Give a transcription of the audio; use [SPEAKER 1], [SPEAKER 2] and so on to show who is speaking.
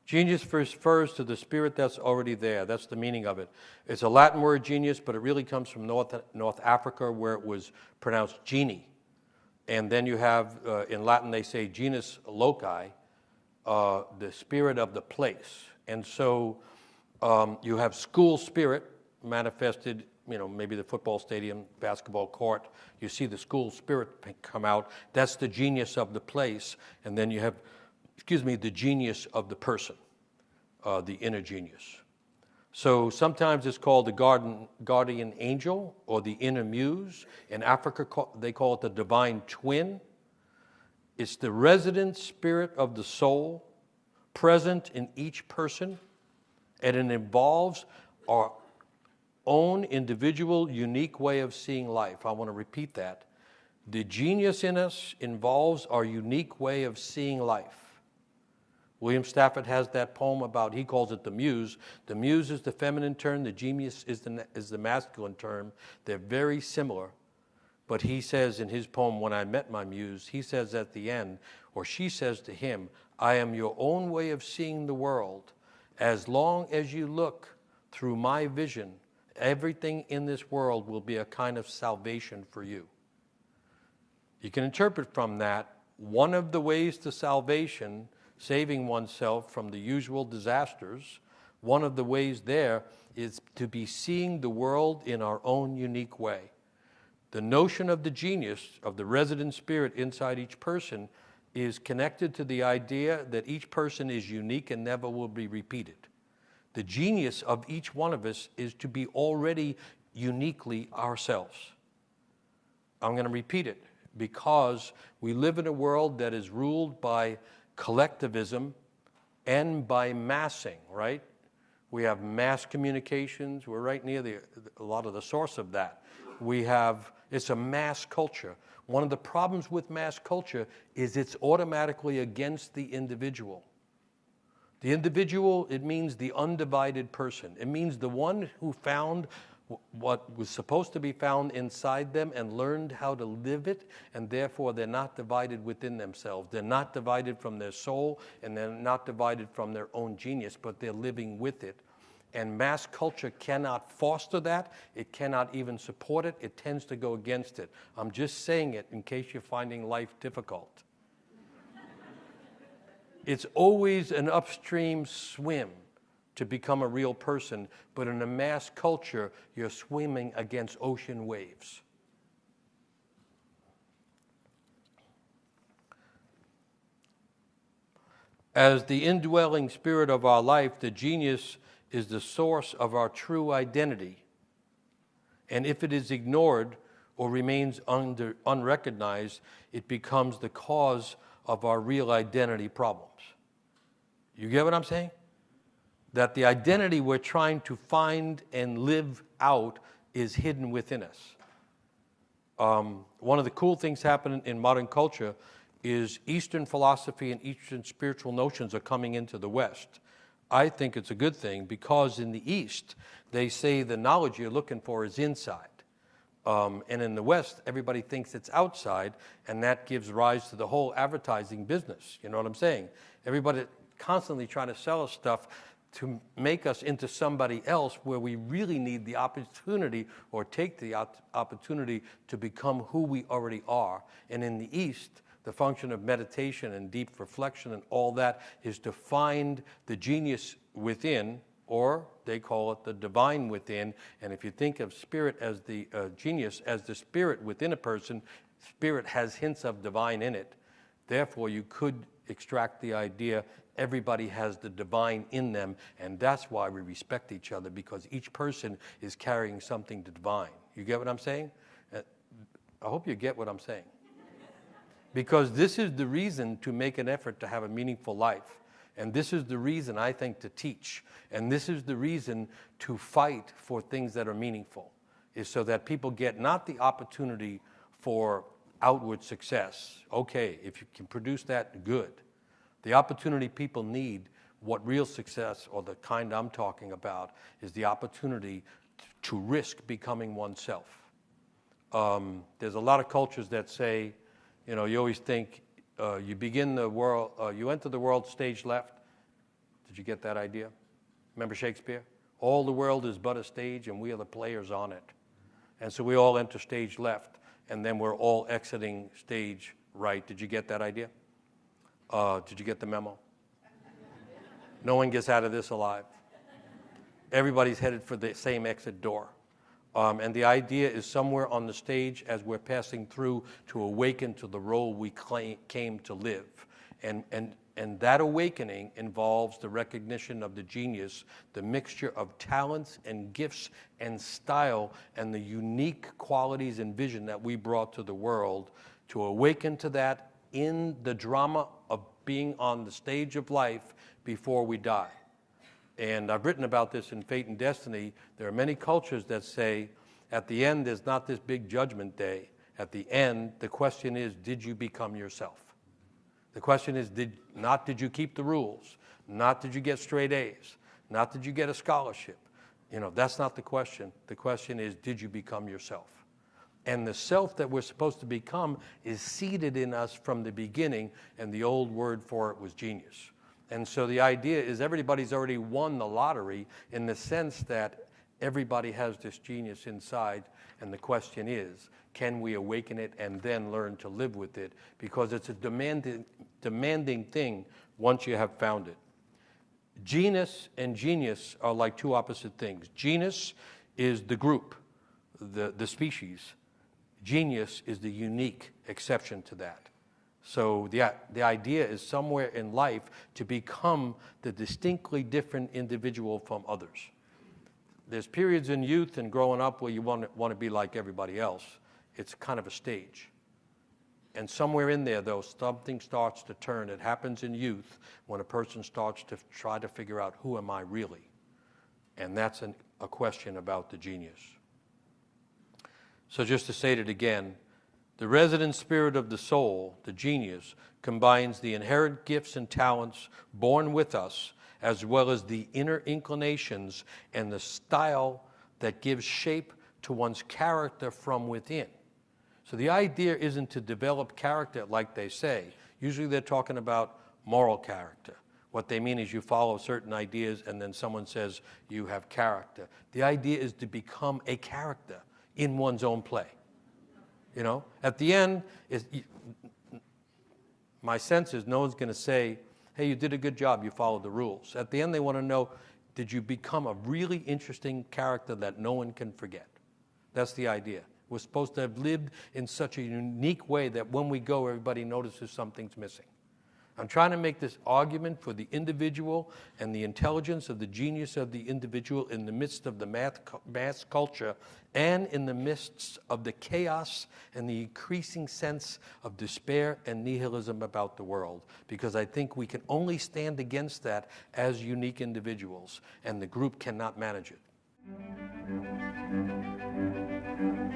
[SPEAKER 1] Genius refers to the spirit that's already there. That's the meaning of it. It's a Latin word, genius, but it really comes from North Africa, where it was pronounced genie. And then you have, in Latin, they say genus loci, the spirit of the place. And so you have school spirit manifested, maybe the football stadium, basketball court. You see the school spirit come out. That's the genius of the place. And then you have, the genius of the person, the inner genius. So sometimes it's called the guardian angel or the inner muse. In Africa, they call it the divine twin. It's the resident spirit of the soul present in each person, and it involves our own individual, unique way of seeing life. I want to repeat that. The genius in us involves our unique way of seeing life. William Stafford has that poem about, he calls it the muse. The muse is the feminine term, the genius is the masculine term. They're very similar. But he says in his poem, When I Met My Muse, he says at the end, or she says to him, I am your own way of seeing the world. As long as you look through my vision, everything in this world will be a kind of salvation for you. You can interpret from that, one of the ways to salvation, saving oneself from the usual disasters, one of the ways there is to be seeing the world in our own unique way. The notion of the genius, of the resident spirit inside each person, is connected to the idea that each person is unique and never will be repeated. The genius of each one of us is to be already uniquely ourselves. I'm going to repeat it, because we live in a world that is ruled by collectivism and by massing, right? We have mass communications. We're right near a lot of the source of that. It's a mass culture. One of the problems with mass culture is it's automatically against the individual. The individual, it means the undivided person. It means the one who found what was supposed to be found inside them and learned how to live it, and therefore they're not divided within themselves. They're not divided from their soul, and they're not divided from their own genius, but they're living with it. And mass culture cannot foster that. It cannot even support it. It tends to go against it. I'm just saying it in case you're finding life difficult. It's always an upstream swim to become a real person, but in a mass culture, you're swimming against ocean waves. As the indwelling spirit of our life, the genius is the source of our true identity. And if it is ignored or remains unrecognized, it becomes the cause of our real identity problems. You get what I'm saying? That the identity we're trying to find and live out is hidden within us. One of the cool things happening in modern culture is Eastern philosophy and Eastern spiritual notions are coming into the West. I think it's a good thing, because in the East, they say the knowledge you're looking for is inside. And in the West, everybody thinks it's outside, and that gives rise to the whole advertising business. You know what I'm saying? Everybody constantly trying to sell us stuff to make us into somebody else, where we really need the opportunity, or take the opportunity to become who we already are. And in the East, the function of meditation and deep reflection and all that is to find the genius within, or they call it the divine within. And if you think of spirit as the genius, as the spirit within a person, spirit has hints of divine in it. Therefore, you could extract the idea everybody has the divine in them, and that's why we respect each other, because each person is carrying something divine. You get what I'm saying? I hope you get what I'm saying. Because this is the reason to make an effort to have a meaningful life. And this is the reason, I think, to teach. And this is the reason to fight for things that are meaningful, is so that people get not the opportunity for outward success. Okay, if you can produce that, good. The opportunity people need, what real success, or the kind I'm talking about, is the opportunity to risk becoming oneself. There's a lot of cultures that say, you always think you begin the world, you enter the world stage left, Did you get that idea? Remember Shakespeare? All the world is but a stage, and we are the players on it. And so we all enter stage left, and then we're all exiting stage right. Did you get that idea? Did you get the memo? No one gets out of this alive. Everybody's headed for the same exit door. And the idea is somewhere on the stage as we're passing through to awaken to the role we came to live. And that awakening involves the recognition of the genius, the mixture of talents and gifts and style and the unique qualities and vision that we brought to the world, to awaken to that in the drama of being on the stage of life before we die. And I've written about this in Fate and Destiny. There are many cultures that say, at the end, there's not this big judgment day. At the end, the question is, did you become yourself? The question is, did you keep the rules? Not did you get straight A's? Not did you get a scholarship? That's not the question. The question is, did you become yourself? And the self that we're supposed to become is seated in us from the beginning, and the old word for it was genius. And so the idea is everybody's already won the lottery in the sense that everybody has this genius inside, and the question is, can we awaken it and then learn to live with it? Because it's a demanding thing once you have found it. Genus and genius are like two opposite things. Genus is the group, the species. Genius is the unique exception to that. So the idea is somewhere in life to become the distinctly different individual from others. There's periods in youth and growing up where you want to be like everybody else. It's kind of a stage. And somewhere in there, though, something starts to turn. It happens in youth when a person starts to try to figure out, who am I really? And that's a question about the genius. So just to say it again, the resident spirit of the soul, the genius, combines the inherent gifts and talents born with us, as well as the inner inclinations and the style that gives shape to one's character from within. So the idea isn't to develop character like they say. Usually they're talking about moral character. What they mean is you follow certain ideas and then someone says you have character. The idea is to become a character in one's own play. At the end, my sense is no one's going to say, hey, you did a good job, you followed the rules. At the end, they want to know, did you become a really interesting character that no one can forget? That's the idea. We're supposed to have lived in such a unique way that when we go, everybody notices something's missing. I'm trying to make this argument for the individual and the intelligence of the genius of the individual in the midst of the mass culture and in the midst of the chaos and the increasing sense of despair and nihilism about the world. Because I think we can only stand against that as unique individuals, and the group cannot manage it.